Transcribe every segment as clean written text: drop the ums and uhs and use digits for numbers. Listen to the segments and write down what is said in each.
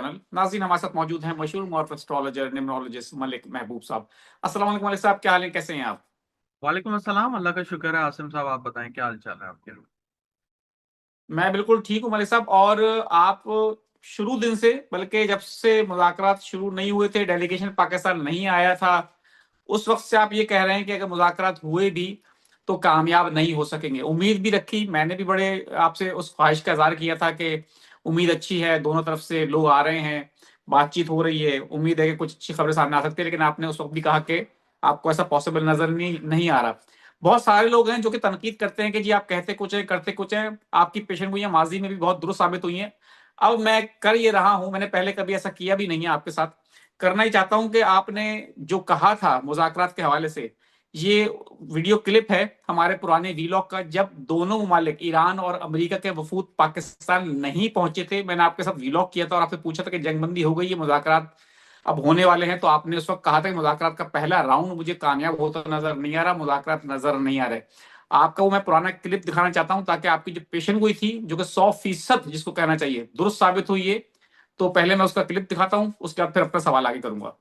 नाज़रीन हमारे साथ मौजूद हैं मशहूर मॉरफ एस्ट्रोलॉजर न्यूमरोलॉजिस्ट मलिक महबूब साहब। अस्सलाम वालेकुम मलिक साहब, क्या हाल है, कैसे हैं आप? वालेकुम अस्सलाम। अल्लाह का शुक्र है। आसिम साहब, आप बताएं क्या हाल चाल है आपके। मैं बिल्कुल ठीक हूँ मलिक साहब। और आप शुरू दिन से, बल्कि जब से मुज़ाकरात शुरू नहीं हुए थे, डेलीगेशन पाकिस्तान नहीं आया था, उस वक़्त से आप ये कह रहे हैं कि अगर मुज़ाकरात हुए भी तो कामयाब नहीं हो सकेंगे। उम्मीद भी रखी, मैंने भी बड़े आपसे उस ख़्वाहिश का इज़हार किया था कि उम्मीद अच्छी है, दोनों तरफ से लोग आ रहे हैं, बातचीत हो रही है, उम्मीद है कि कुछ अच्छी खबरें सामने आ सकती है। लेकिन आपने उस वक़्त भी कहा कि आपको ऐसा पॉसिबल नज़र नहीं नहीं आ रहा। बहुत सारे लोग हैं जो कि तनकीद करते हैं कि जी आप कहते कुछ है, करते कुछ है। आपकी पेशेंगोइयाँ माज़ी में भी बहुत दुरुस्त साबित हुई हैं। अब मैं कर ये रहा हूँ, मैंने पहले कभी ऐसा किया भी नहीं है आपके साथ। करना ही चाहता हूँ कि आपने जो कहा था मुज़ाकरात के हवाले से, ये वीडियो क्लिप है हमारे पुराने वीलॉग का, जब दोनों ममालिक ईरान और अमेरिका के वफूद पाकिस्तान नहीं पहुंचे थे। मैंने आपके साथ वीलॉग किया था और आपसे पूछा था कि जंगबंदी हो गई है, मुज़ाकरात अब होने वाले हैं। तो आपने उस वक्त कहा था कि मुज़ाकरात का पहला राउंड मुझे कामयाब होता नज़र नहीं आ रहा, मुज़ाकरात नज़र नहीं आ रहे। आपका वो मैं पुराना क्लिप दिखाना चाहता हूँ ताकि आपकी जो पेशेंट गोई थी, जो कि 100% जिसको कहना चाहिए दुरुस्त साबित हुई है। तो पहले मैं उसका क्लिप दिखाता हूँ, उसके बाद फिर अपना सवाल आगे करूंगा।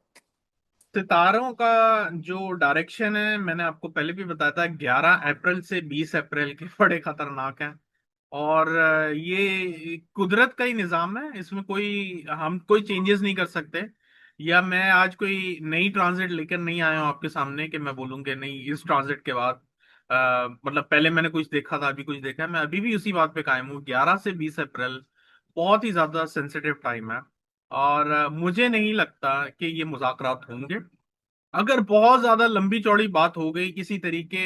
सितारों का जो डायरेक्शन है, मैंने आपको पहले भी बताया था, 11 अप्रैल से 20 अप्रैल के बड़े खतरनाक हैं। और ये कुदरत का ही निजाम है, इसमें कोई हम कोई चेंजेस नहीं कर सकते। या मैं आज कोई नई ट्रांजिट लेकर नहीं आया हूं आपके सामने कि मैं बोलूँ कि नहीं, इस ट्रांजिट के बाद मतलब पहले मैंने कुछ देखा था, अभी कुछ देखा है। मैं अभी भी उसी बात पे कायम हूँ। 11 से 20 अप्रैल बहुत ही ज्यादा सेंसिटिव टाइम है। और मुझे नहीं लगता कि ये मुज़ाकरात होंगे। अगर बहुत ज्यादा लंबी चौड़ी बात हो गई, किसी तरीके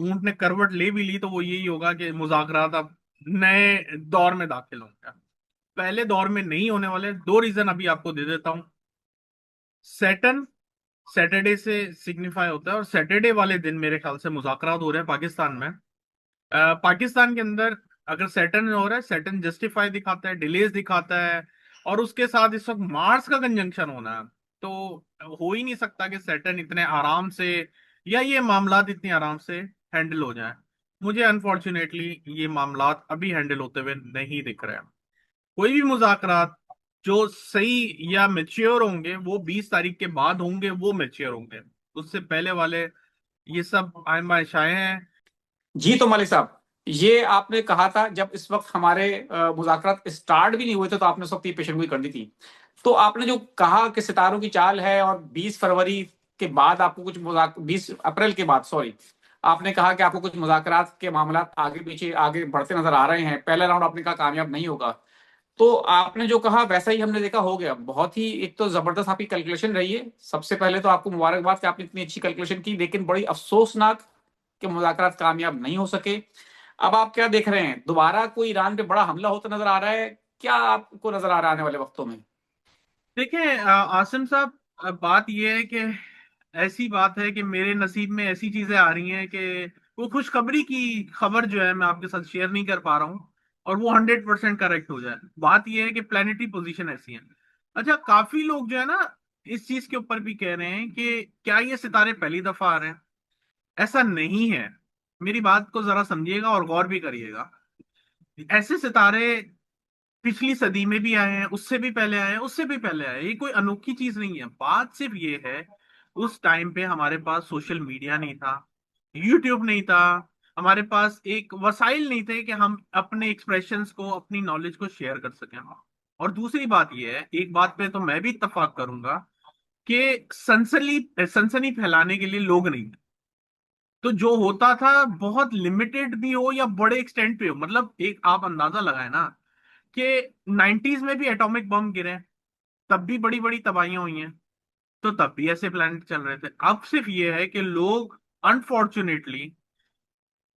ऊंट ने करवट ले भी ली, तो वो यही होगा कि मुज़ाकरात अब नए दौर में दाखिल होंगे। पहले दौर में नहीं होने वाले। दो रीजन अभी आपको दे देता हूँ। सैटर्न सैटरडे से सिग्निफाई होता है, और सैटरडे वाले दिन मेरे ख्याल से मुज़ाकरात हो रहे हैं पाकिस्तान में। पाकिस्तान के अंदर अगर सैटर्न हो रहा है, सैटर्न जस्टिफाई दिखाता है, डिलेज दिखाता है। और उसके साथ इस वक्त मार्स का कंजंक्शन होना है। तो हो ही नहीं सकता कि सैटर्न इतने आराम से, या ये मामलात इतनी आराम से हैंडल हो जाए। मुझे अनफॉर्चुनेटली ये मामलात अभी हैंडल होते हुए नहीं दिख रहे हैं। कोई भी मुज़ाकरात जो सही या मेच्योर होंगे वो 20 तारीख के बाद होंगे, वो मेच्योर होंगे। उससे पहले वाले ये सब आयमाइशाएं हैं। जी तो मलिक साहब, ये आपने कहा था जब इस वक्त हमारे मुज़ाकरात स्टार्ट भी नहीं हुए थे, तो आपने उस वक्त ये पेशेंगोई कर दी थी। तो आपने जो कहा कि सितारों की चाल है और 20 फरवरी के बाद आपको कुछ 20 अप्रैल के बाद, सॉरी, आपने कहा कि आपको कुछ मुज़ाकरात के मामला आगे पीछे आगे बढ़ते नजर आ रहे हैं। पहला राउंड आपने कहा कामयाब नहीं होगा। तो आपने जो कहा वैसा ही हमने देखा हो गया। बहुत ही एक तो जबरदस्त आपकी कैलकुलेशन रही है। सबसे पहले तो आपको मुबारकबाद कि आपने इतनी अच्छी कैलकुलेशन की, लेकिन बड़ी अफसोसनाक कि मुज़ाकरात कामयाब नहीं हो सके। अब आप क्या देख रहे हैं, दोबारा कोई ईरान पे बड़ा हमला होता नजर आ रहा है? क्या आपको नजर आ रहा है आने वाले वक्तों में? देखिए आसिम साहब, बात यह है कि ऐसी बात है कि मेरे नसीब में ऐसी चीजें आ रही हैं कि वो खुशखबरी की खबर जो है मैं आपके साथ शेयर नहीं कर पा रहा हूँ, और वो 100% करेक्ट हो जाए। बात यह है कि प्लानिटरी पोजीशन ऐसी है। अच्छा, काफी लोग जो है ना, इस चीज के ऊपर भी कह रहे हैं कि क्या ये सितारे पहली दफा आ रहे हैं। ऐसा नहीं है। मेरी बात को जरा समझिएगा और गौर भी करिएगा। ऐसे सितारे पिछली सदी में भी आए हैं, उससे भी पहले आए हैं, उससे भी पहले आए हैं। ये कोई अनोखी चीज नहीं है। बात सिर्फ ये है, उस टाइम पे हमारे पास सोशल मीडिया नहीं था, यूट्यूब नहीं था, हमारे पास एक वसाइल नहीं थे कि हम अपने एक्सप्रेशंस को, अपनी नॉलेज को शेयर कर सकें। और दूसरी बात ये है, एक बात पे तो मैं भी इत्तेफाक करूंगा, कि सनसनी सनसनी फैलाने के लिए लोग नहीं थे। तो जो होता था बहुत लिमिटेड भी हो या बड़े एक्सटेंट पे हो, मतलब एक आप अंदाजा लगाए ना कि 90s में भी एटॉमिक बम गिरे, तब भी बड़ी बड़ी तबाहियां हुई हैं। तो तब भी ऐसे प्लानिट चल रहे थे। अब सिर्फ ये है कि लोग अनफॉर्चुनेटली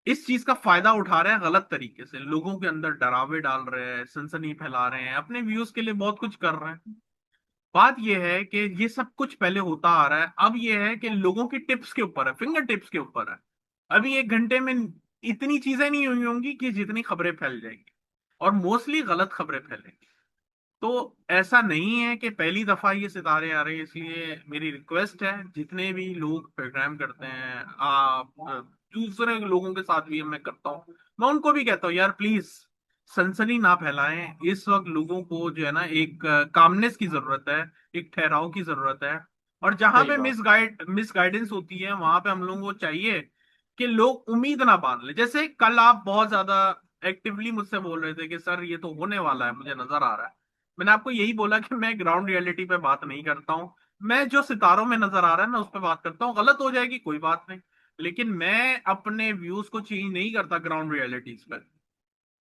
इस चीज का फायदा उठा रहे हैं, गलत तरीके से लोगों के अंदर डरावे डाल रहे हैं, सनसनी फैला रहे हैं, अपने व्यूज के लिए बहुत कुछ कर रहे हैं। बात यह है कि ये सब कुछ पहले होता आ रहा है। अब ये है कि लोगों की टिप्स के ऊपर है, फिंगर टिप्स के ऊपर है। अभी 1 घंटे में इतनी चीजें नहीं हुई होंगी कि जितनी खबरें फैल जाएंगी, और मोस्टली गलत खबरें फैलेंगी। तो ऐसा नहीं है कि पहली दफा ये सितारे आ रहे हैं। इसलिए मेरी रिक्वेस्ट है, जितने भी लोग प्रोग्राम करते हैं, आप दूसरे लोगों के साथ भी मैं करता हूँ, मैं उनको भी कहता हूँ, यार प्लीज सनसनी ना फैलाएं। इस वक्त लोगों को जो है ना एक कामनेस की जरूरत है, एक ठहराव की जरूरत है। और जहां सही पे बात। मिसगाइडेंस होती है वहां पे हम लोगों को चाहिए कि लोग उम्मीद ना बांध ले। जैसे कल आप बहुत ज्यादा एक्टिवली मुझसे बोल रहे थे कि सर ये तो होने वाला है, मुझे नजर आ रहा है। मैंने आपको यही बोला कि मैं ग्राउंड रियलिटी पे बात नहीं करता हूँ। मैं जो सितारों में नजर आ रहा है मैं उस पर बात करता हूँ। गलत हो जाएगी कोई बात नहीं, लेकिन मैं अपने व्यूज को चेंज नहीं करता ग्राउंड रियलिटीज पर।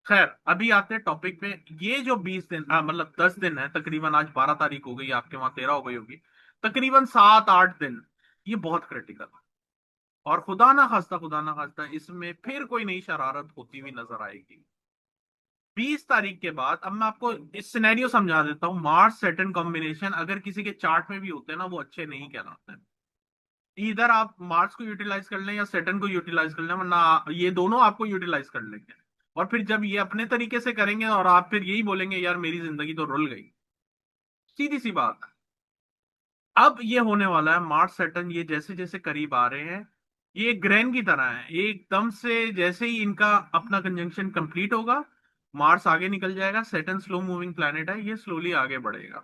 खैर, अभी आते हैं टॉपिक पे। ये जो 20 दिन मतलब 10 दिन है, तकरीबन आज 12 तारीख हो गई, आपके वहां 13 हो गई होगी, तकरीबन 7-8 दिन, ये बहुत क्रिटिकल है। और खुदा ना खास्ता इसमें फिर कोई नई शरारत होती हुई नजर आएगी 20 तारीख के बाद। अब मैं आपको इस सिनेरियो समझा देता हूँ। मार्स सैटर्न कॉम्बिनेशन अगर किसी के चार्ट में भी होते हैं ना, वो अच्छे नहीं कहलाते हैं। इधर आप मार्स को यूटिलाइज कर लें या सैटर्न को यूटिलाइज कर लें, वरना ये दोनों आपको यूटिलाइज कर लेंगे। और फिर जब ये अपने तरीके से करेंगे और आप फिर यही बोलेंगे यार मेरी जिंदगी तो रुल गई। सीधी सी बात है। अब ये होने वाला है मार्स सैटर्न, ये जैसे जैसे करीब आ रहे हैं, ये एक ग्रहण की तरह है। एकदम से जैसे ही इनका अपना कंजंक्शन कंप्लीट होगा, मार्स आगे निकल जाएगा। सैटर्न स्लो मूविंग प्लैनेट है, ये स्लोली आगे बढ़ेगा।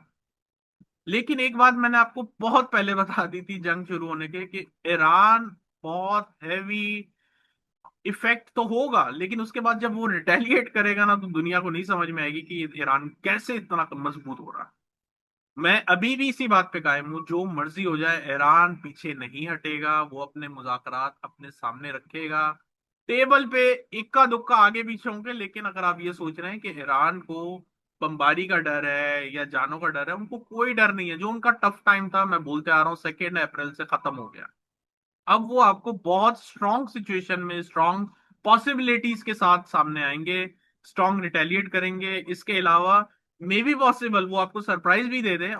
लेकिन एक बात मैंने आपको बहुत पहले बता दी थी जंग शुरू होने के, कि ईरान बहुत हैवी इफेक्ट तो होगा, लेकिन उसके बाद जब वो रिटेलिएट करेगा ना, तो दुनिया को नहीं समझ में आएगी कि ईरान कैसे इतना मजबूत हो रहा है। मैं अभी भी इसी बात पे कायम हूं, जो मर्जी हो जाए ईरान पीछे नहीं हटेगा। वो अपने मुज़ाकरात अपने सामने रखेगा। टेबल पे इक्का दुक्का आगे पीछे होंगे, लेकिन अगर आप ये सोच रहे हैं कि ईरान को बमबारी का डर है या जानों का डर है, उनको कोई डर नहीं है। जो उनका टफ टाइम था, मैं बोलते आ रहा हूँ, 2 अप्रैल से खत्म हो गया। अब वो आपको बहुत स्ट्रांग सिचुएशन में, स्ट्रांग पॉसिबिलिटीज के साथ सामने आएंगे, स्ट्रांग रिटेलिएट करेंगे। इसके अलावा मे बी पॉसिबल वो आपको सरप्राइज भी दे दें।